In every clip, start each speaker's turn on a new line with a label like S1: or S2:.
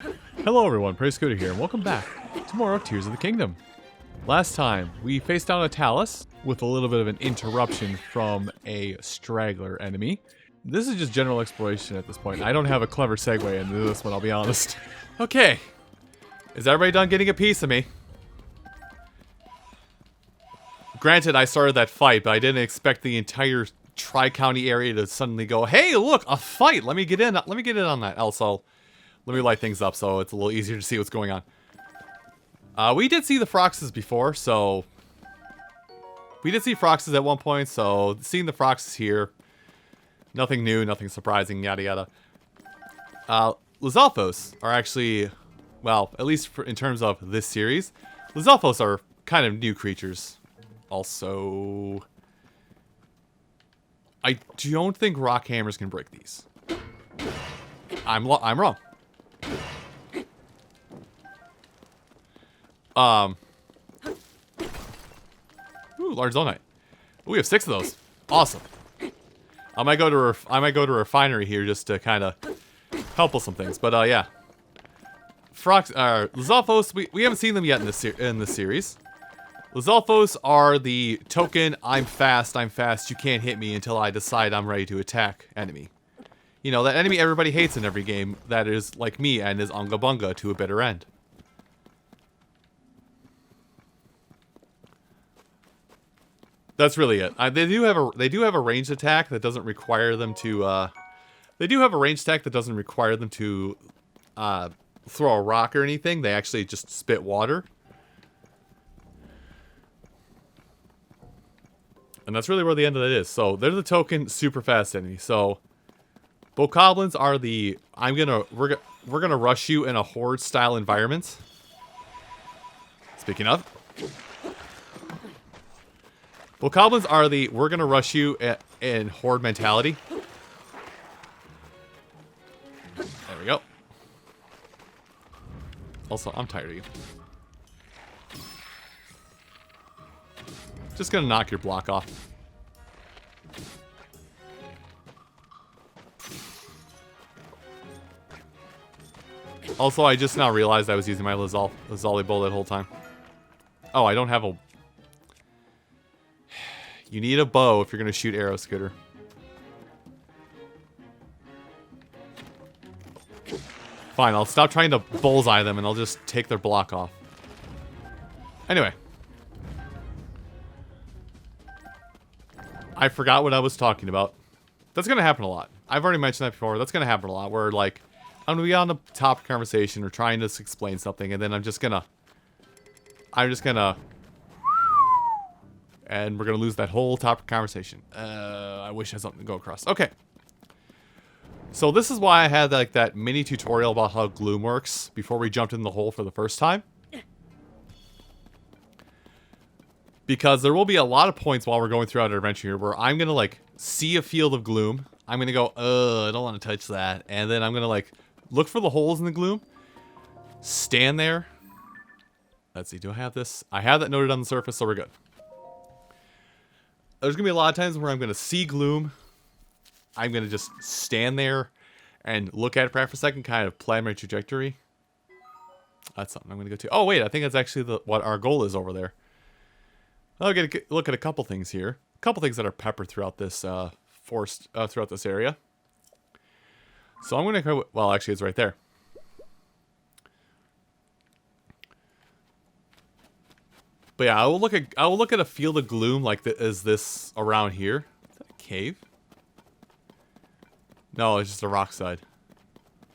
S1: Hello everyone, Scooter here, and welcome back to more Tears of the Kingdom. Last time, we faced down a Talus with a little bit of an interruption from a straggler enemy. This is just general exploration at this point. I don't have a clever segue into this one, I'll be honest. Okay, is everybody done getting a piece of me? Granted, I started that fight, but I didn't expect the entire Tri-County area to suddenly go, hey, look, a fight! Let me get in on that. Also, let me light things up so it's a little easier to see what's going on. We did see the Froxes before, so... We did see Froxes at one point, so seeing the Froxes here, nothing new, nothing surprising, yada yada. Lizalfos are actually, well, at least in terms of this series, Lizalfos are kind of new creatures. Also, I don't think rock hammers can break these. I'm wrong. Ooh, large Zonaite. Ooh, we have 6 of those. Awesome. I might go to a refinery here just to kind of help with some things. But yeah, Lizalfos. We haven't seen them yet in this series. Lizalfos are the token I'm fast, you can't hit me until I decide I'm ready to attack enemy. You know, that enemy everybody hates in every game that is like me and is Unga Bunga to a bitter end. That's really it. They do have a ranged attack that doesn't require them to throw a rock or anything. They actually just spit water. And that's really where the end of it is. So they're the token super fast enemy. So Bokoblins are the we're gonna rush you in a horde style environment. Speaking of, Bokoblins are the we're gonna rush you in horde mentality. There we go. Also, I'm tired of you. Just gonna knock your block off. Also, I just now realized I was using my Lazali bow that whole time. Oh, I don't have a... You need a bow if you're gonna shoot arrow, Scooter. Fine, I'll stop trying to bullseye them and I'll just take their block off. Anyway. I forgot what I was talking about. That's gonna happen a lot. I've already mentioned that before. That's gonna happen a lot where, like, I'm gonna be on the top of conversation or trying to explain something and then I'm just gonna... And we're gonna lose that whole topic conversation. I wish I had something to go across. Okay. So this is why I had like that mini tutorial about how gloom works before we jumped in the hole for the first time. Because there will be a lot of points while we're going throughout our adventure here where I'm gonna like see a field of gloom. I'm gonna go, I don't want to touch that. And then I'm gonna like look for the holes in the gloom. Stand there. Let's see, do I have this? I have that noted on the surface, so we're good. There's gonna be a lot of times where I'm gonna see gloom. I'm gonna just stand there and look at it for half a second, kind of plan my trajectory. That's something I'm gonna go to. Oh wait, I think that's actually what our goal is over there. I'll get a look at a couple things here. A couple things that are peppered throughout this forest, throughout this area. So I'm gonna go. Well, actually, it's right there. But yeah, I will look at a field of gloom like is this around here? Is that a cave? No, it's just a rock side.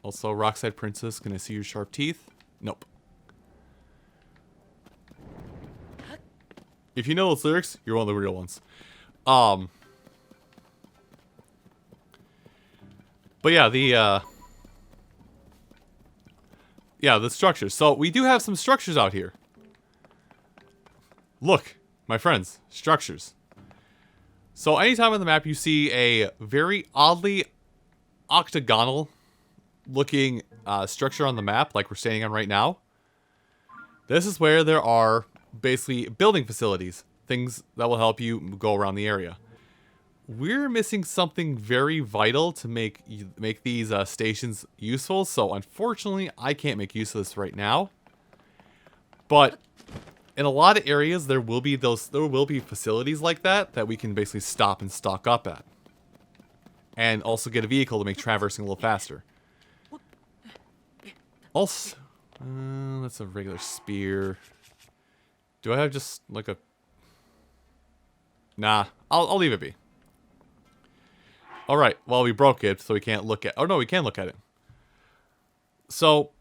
S1: Also, Rockside Princess, can I see your sharp teeth? Nope. If you know those lyrics, you're one of the real ones. But yeah, the structures. So we do have some structures out here. Look, my friends, structures. So anytime on the map you see a very oddly octagonal looking structure on the map, like we're standing on right now, this is where there are basically building facilities, things that will help you go around the area. we're missing something very vital to make these stations useful. So unfortunately, I can't make use of this right now. But in a lot of areas, there will be facilities like that we can basically stop and stock up at, and also get a vehicle to make traversing a little faster. Also, that's a regular spear. Do I have just like a? Nah, I'll leave it be. All right. Well, we broke it, so we can't look at. Oh no, we can look at it. So,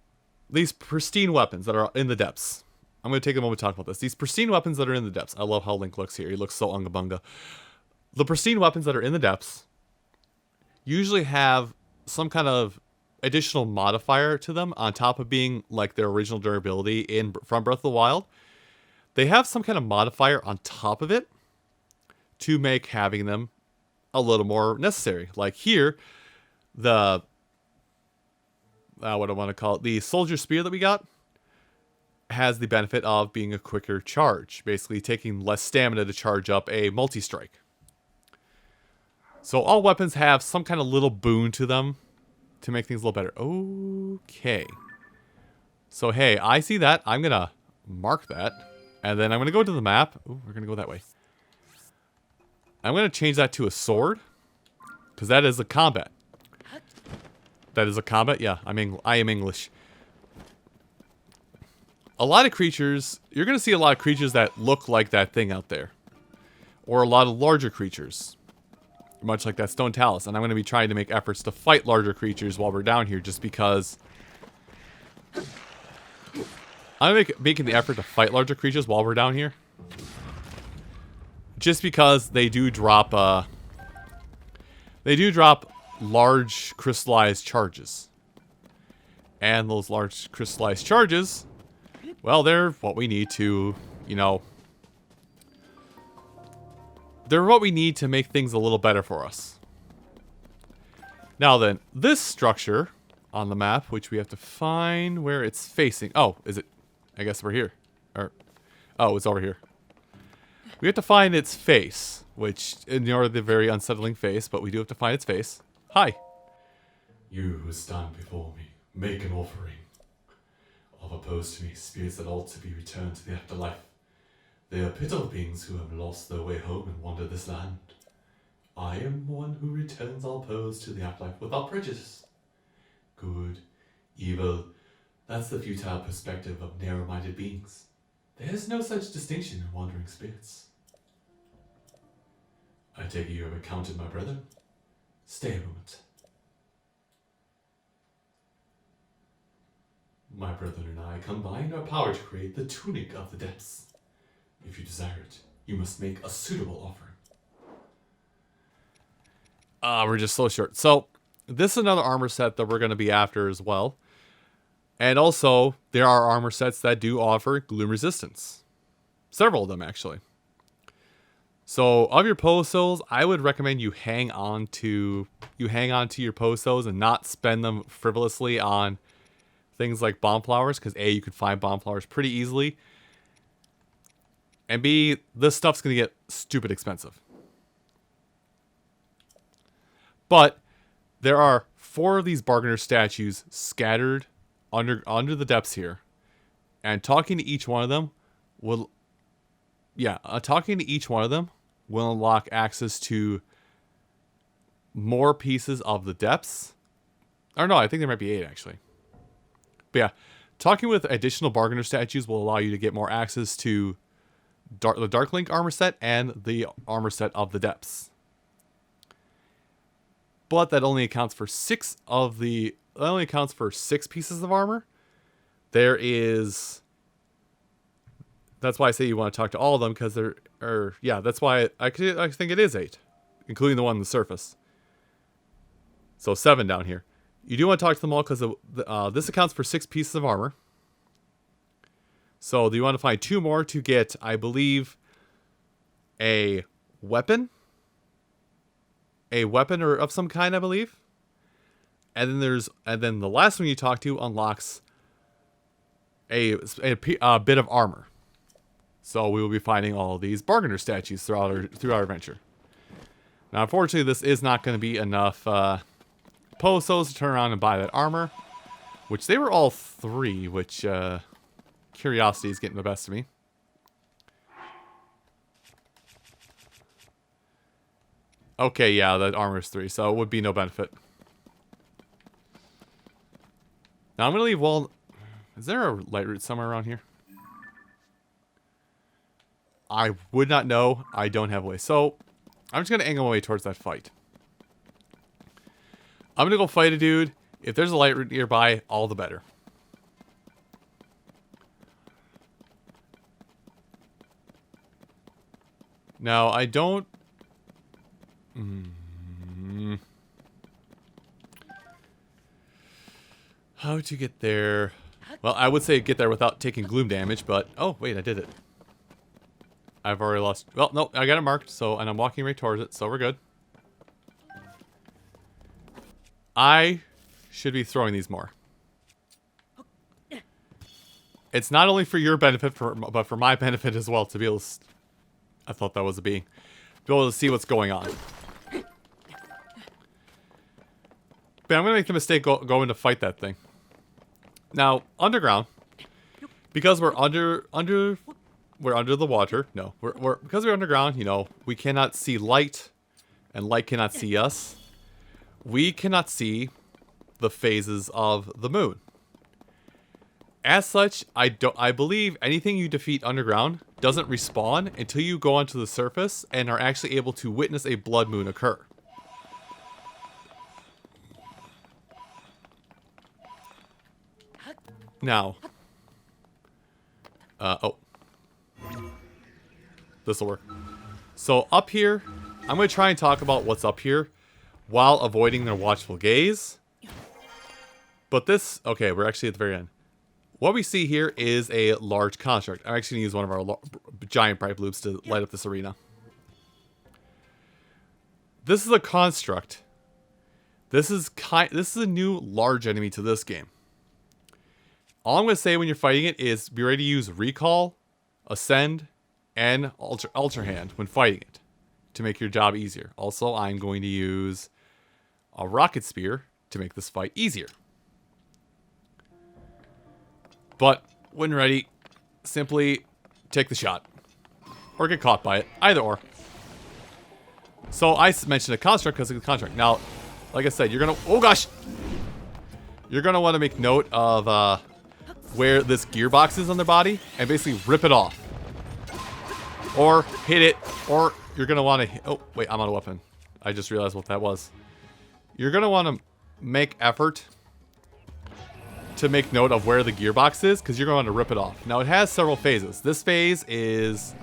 S1: these pristine weapons that are in the depths. I'm going to take a moment to talk about this. These pristine weapons that are in the depths. I love how Link looks here. He looks so unga bunga. The pristine weapons that are in the depths usually have some kind of additional modifier to them on top of being like their original durability from Breath of the Wild. They have some kind of modifier on top of it to make having them a little more necessary. Like here, the what I want to call it, the soldier spear that we got has the benefit of being a quicker charge, basically taking less stamina to charge up a multi-strike. So all weapons have some kind of little boon to them to make things a little better. Okay. So hey, I see that. I'm gonna mark that, and then I'm gonna go to the map. Ooh, we're gonna go that way. I'm gonna change that to a sword, because that is a combat. That is a combat. Yeah, I am English. A lot of creatures, you're going to see a lot of creatures that look like that thing out there. Or a lot of larger creatures. Much like that stone talus. And I'm going to be trying to make efforts to fight larger creatures while we're down here, just because I'm making the effort to fight larger creatures while we're down here. Just because they do drop large crystallized charges. And those large crystallized charges, well, they're what we need to, they're what we need to make things a little better for us. Now then, this structure on the map, which we have to find where it's facing. Oh, is it? I guess we're here. Oh, it's over here. We have to find its face, which ignore the very unsettling face, but we do have to find its face. Hi.
S2: You who stand before me, make an offering. Of opposed to me, spirits that ought to be returned to the afterlife. They are pitiful beings who have lost their way home and wander this land. I am one who returns all opposed to the afterlife without prejudice. Good, evil, that's the futile perspective of narrow-minded beings. There is no such distinction in wandering spirits. I take it you have encountered my brethren. Stay a moment. My brethren and I combined our power to create the tunic of the depths. If you desire it, you must make a suitable offering.
S1: We're just so short. So, this is another armor set that we're going to be after as well. And also, there are armor sets that do offer gloom resistance. Several of them, actually. So, of your post-souls, I would recommend you hang on to your post-souls and not spend them frivolously on things like bomb flowers, because A, you can find bomb flowers pretty easily, and B, this stuff's going to get stupid expensive. But there are 4 of these bargainer statues scattered under the depths here, and talking to each one of them will unlock access to more pieces of the depths. Or no, I think there might be 8 actually. But yeah, talking with additional bargainer statues will allow you to get more access to the Dark Link armor set and the armor set of the depths. But that only accounts for 6 pieces of armor. That's why I say you want to talk to all of them, because that's why I think it is 8, including the one on the surface. So 7 down here. You do want to talk to them all because this accounts for 6 pieces of armor. So you want to find 2 more to get, I believe, a weapon. A weapon or of some kind, I believe. And then the last one you talk to unlocks a bit of armor. So we will be finding all of these bargainer statues throughout our adventure. Now, unfortunately, this is not going to be enough Posos to turn around and buy that armor. Which they were all 3, which curiosity is getting the best of me. Okay, yeah, that armor's 3, so it would be no benefit. Now I'm gonna leave wall. Is there a Lightroot somewhere around here? I would not know. I don't have a way. So I'm just gonna angle my way towards that fight. I'm gonna go fight a dude. If there's a Lightroot nearby, all the better. Now I don't. How to get there? Well, I would say get there without taking gloom damage, but... Oh, wait, I did it. I've already lost... Well, no, I got it marked, so... And I'm walking right towards it, so we're good. I should be throwing these more. It's not only for your benefit, but for my benefit as well, to be able to... I thought that was a bee. Be able to see what's going on. But I'm going to make the mistake going to fight that thing. Now, underground, because we're under the water. No, because we're underground. You know, we cannot see light, and light cannot see us. We cannot see the phases of the moon. As such, I believe anything you defeat underground doesn't respawn until you go onto the surface and are actually able to witness a blood moon occur. Now, oh, this will work. So up here, I'm going to try and talk about what's up here while avoiding their watchful gaze. But this, okay, we're actually at the very end. What we see here is a large construct. I'm actually going to use one of our giant bright loops to light up this arena. This is a construct. This is a new large enemy to this game. All I'm going to say when you're fighting it is be ready to use Recall, Ascend, and Ultra Hand when fighting it to make your job easier. Also, I'm going to use a Rocket Spear to make this fight easier. But when ready, simply take the shot. Or get caught by it. Either or. So I mentioned a construct because of the construct. Now, like I said, you're going to... Oh gosh! You're going to want to make note of where this gearbox is on their body and basically rip it off. Or hit it. Or you're going to want to... Oh, wait, I'm out of weapon. I just realized what that was. You're going to want to make effort to make note of where the gearbox is, because you're going to rip it off. Now, it has several phases. This phase is...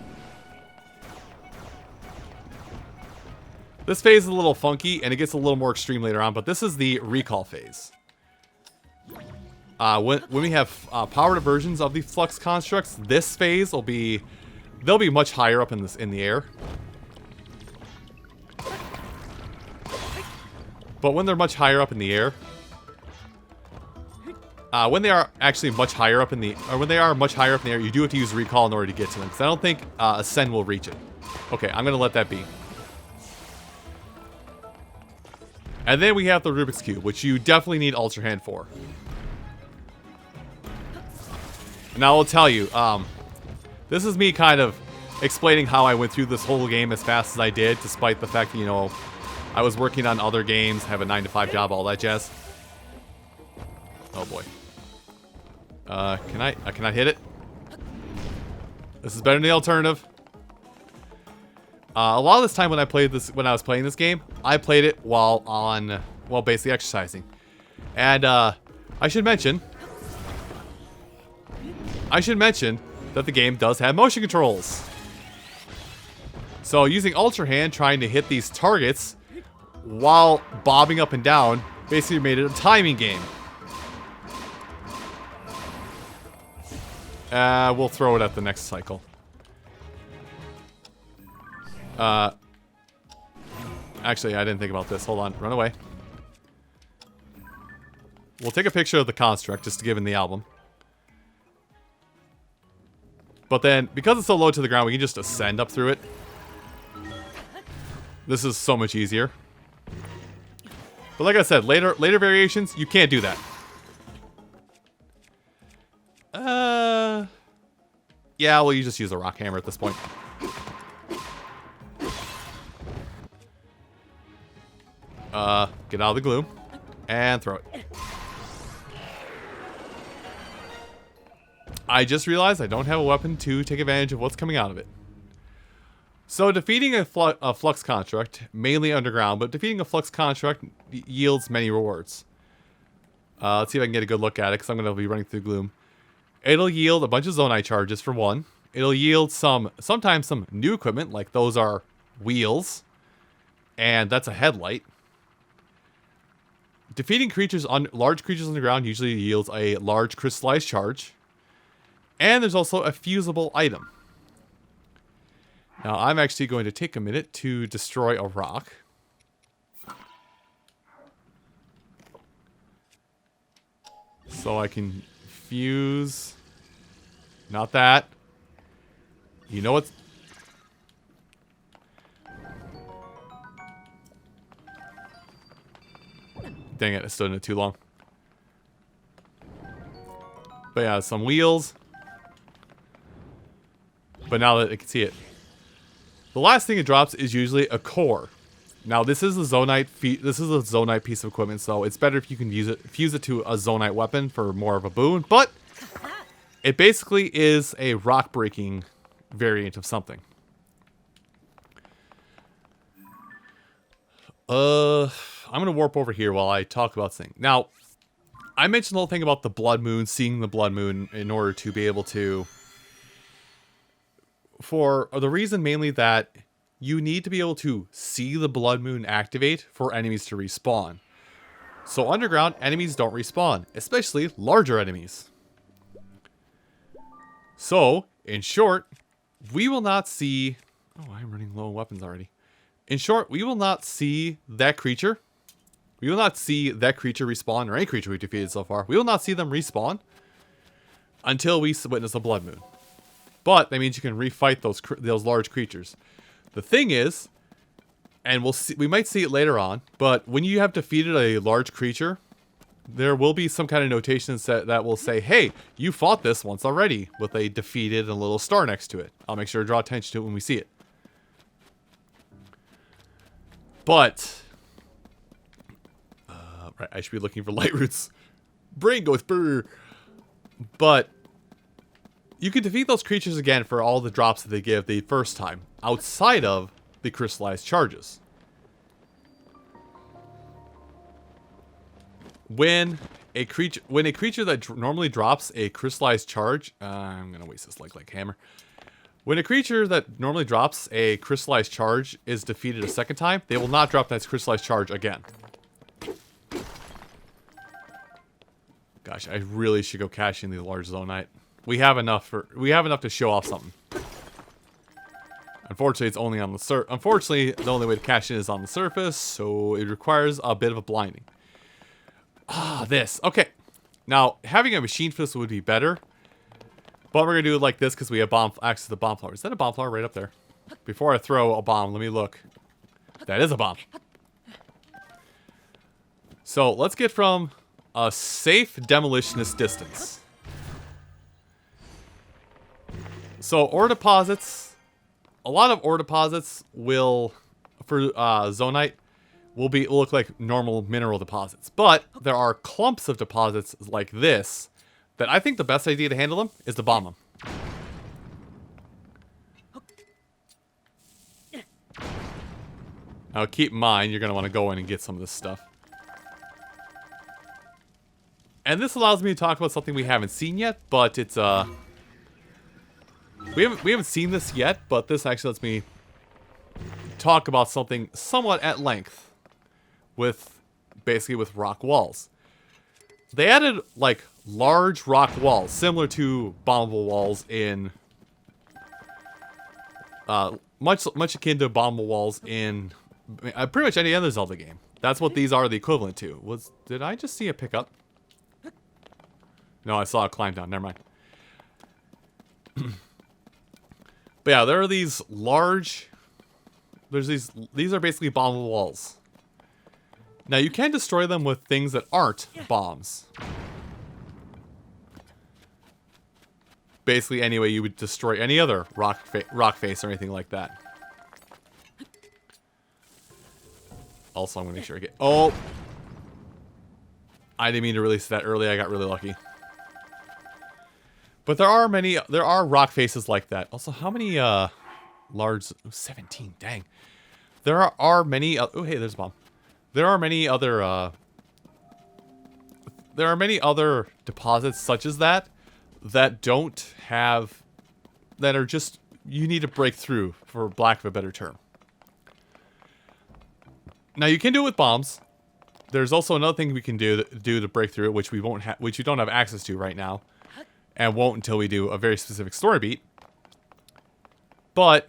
S1: This phase is a little funky, and it gets a little more extreme later on, but this is the recall phase. When we have powered versions of the flux constructs, this phase will be... They'll be much higher up in the air. But when they're much higher up in the air... when they are actually much higher up in the... Or when they are much higher up in the air, you do have to use recall in order to get to them. Because I don't think Ascend will reach it. Okay, I'm going to let that be. And then we have the Rubik's Cube, which you definitely need Ultra Hand for. Now, I'll tell you, this is me kind of explaining how I went through this whole game as fast as I did, despite the fact that, you know, I was working on other games, have a 9-to-5 job, all that jazz. Oh boy. Can I hit it? This is better than the alternative. A lot of this time when I was playing this game, I played it while basically exercising. And I should mention that the game does have motion controls. So using Ultra Hand, trying to hit these targets while bobbing up and down, basically made it a timing game. We'll throw it at the next cycle. Actually, I didn't think about this. Hold on. Run away. We'll take a picture of the construct just to give in the album. But then, because it's so low to the ground, we can just ascend up through it. This is so much easier. But like I said, later variations, you can't do that. Yeah, well, you just use a rock hammer at this point. Get out of the gloom. And throw it. I just realized I don't have a weapon to take advantage of what's coming out of it. So defeating a flux construct, mainly underground, but defeating a flux construct yields many rewards. Let's see if I can get a good look at it, because I'm going to be running through gloom. It'll yield a bunch of Zonaite charges for one. It'll yield sometimes some new equipment, like those are wheels. And that's a headlight. Defeating large creatures underground usually yields a large crystallized charge. And there's also a fusible item. Now, I'm actually going to take a minute to destroy a rock. So I can fuse... Not that. You know what's... Dang it, I stood in it too long. But yeah, some wheels. But now that I can see it. The last thing it drops is usually a core. Now this is a Zonaite piece of equipment, so it's better if you can fuse it to a Zonaite weapon for more of a boon, but it basically is a rock breaking variant of something. I'm gonna warp over here while I talk about things. Now, I mentioned the whole thing about the blood moon, seeing the blood moon in order to be able to... For the reason mainly that you need to be able to see the blood moon activate for enemies to respawn. So underground, enemies don't respawn, especially larger enemies. So, in short, we will not see... Oh, I'm running low on weapons already. In short, we will not see that creature. We will not see that creature respawn, or any creature we've defeated so far. We will not see them respawn until we witness a blood moon. But that means you can refight those large creatures. The thing is, and we might see it later on, but when you have defeated a large creature, there will be some kind of notation that will say, hey, you fought this once already, with a defeated and a little star next to it. I'll make sure to draw attention to it when we see it. But, right, I should be looking for Lightroot's. Brain goes brr. But you can defeat those creatures again for all the drops that they give the first time, outside of the crystallized charges. When a creature that normally drops a crystallized charge, I'm gonna waste this like hammer. When a creature that normally drops a crystallized charge is defeated a second time, they will not drop that crystallized charge again. Gosh, I really should go cash in the large Zonaite. We have enough to show off something. Unfortunately, it's only on the Unfortunately, the only way to cash in is on the surface, so it requires a bit of a blinding. This. Okay. Now, having a machine for this would be better. But we're going to do it like this because we have access to the bomb flower. Is that a bomb flower right up there? Before I throw a bomb, let me look. That is a bomb. So, let's get from a safe demolitionist distance. So, ore deposits. A lot of ore deposits will, for Zonaite, will look like normal mineral deposits. But there are clumps of deposits like this that I think the best idea to handle them is to bomb them. Now keep in mind, you're going to want to go in and get some of this stuff. And this allows me to talk about something we haven't seen yet, but it's we haven't seen this yet, but this actually lets me talk about something somewhat at length basically with rock walls. They added like large rock walls similar to bombable walls in much akin to bombable walls in pretty much any other Zelda game. That's what these are the equivalent to. Did I just see a pickup? No, I saw a climb down. Never mind. But yeah, there are these large There's these are basically bomb walls. Now you can destroy them with things that aren't bombs. Basically any way you would destroy any other rock face or anything like that. Also, I'm gonna make sure I get... Oh! I didn't mean to release that early. I got really lucky. But there are rock faces like that. Also, how many large... 17, dang. There are many... Oh, hey, there's a bomb. There are many other deposits such as that don't have... that are just... you need to break through, for lack of a better term. Now, you can do it with bombs. There's also another thing we can do to break through it, which we don't have access to right now. And won't until we do a very specific story beat. But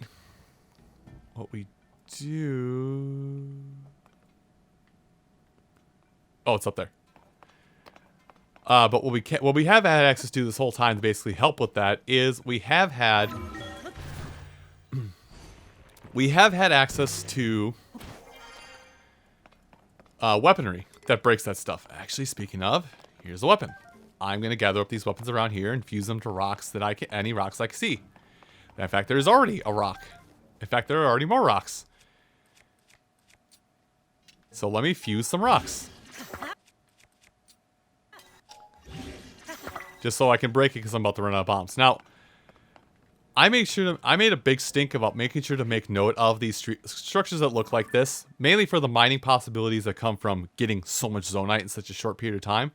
S1: what we do... Oh, it's up there. But what we have had access to this whole time to basically help with that is we have had access to weaponry that breaks that stuff. Actually, speaking of, here's a weapon. I'm going to gather up these weapons around here and fuse them to rocks that any rocks I can see. In fact, there's already a rock. In fact, there are already more rocks. So let me fuse some rocks. Just so I can break it because I'm about to run out of bombs. Now, I made a big stink about making sure to make note of these structures that look like this. Mainly for the mining possibilities that come from getting so much Zonaite in such a short period of time.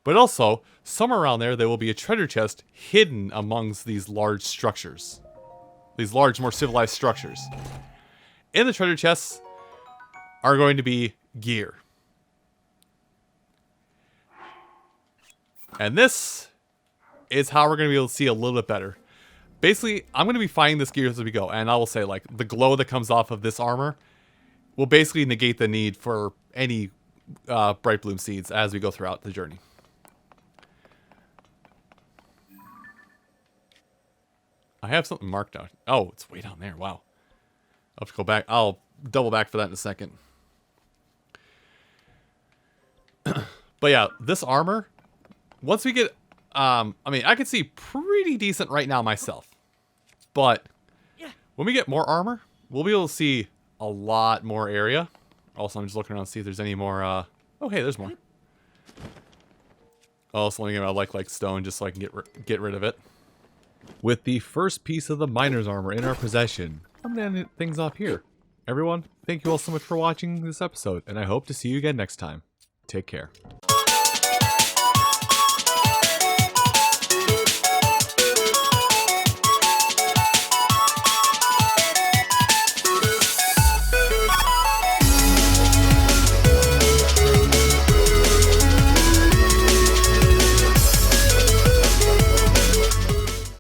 S1: But also, somewhere around there will be a treasure chest hidden amongst these large structures. These large, more civilized structures. In the treasure chests are going to be gear. And this is how we're going to be able to see a little bit better. Basically, I'm going to be finding this gear as we go. And I will say, like, the glow that comes off of this armor will basically negate the need for any bright bloom seeds as we go throughout the journey. I have something marked out. Oh, it's way down there. Wow. I'll have to go back. I'll double back for that in a second. But yeah, this armor, once we get... I mean, I can see pretty decent right now myself. But when we get more armor, we'll be able to see a lot more area. Also, I'm just looking around to see if there's any more... Oh, hey, there's more. Also, only I like stone just so I can get rid of it. With the first piece of the miner's armor in our possession, I'm going to end things off here. Everyone, thank you all so much for watching this episode, and I hope to see you again next time. Take care.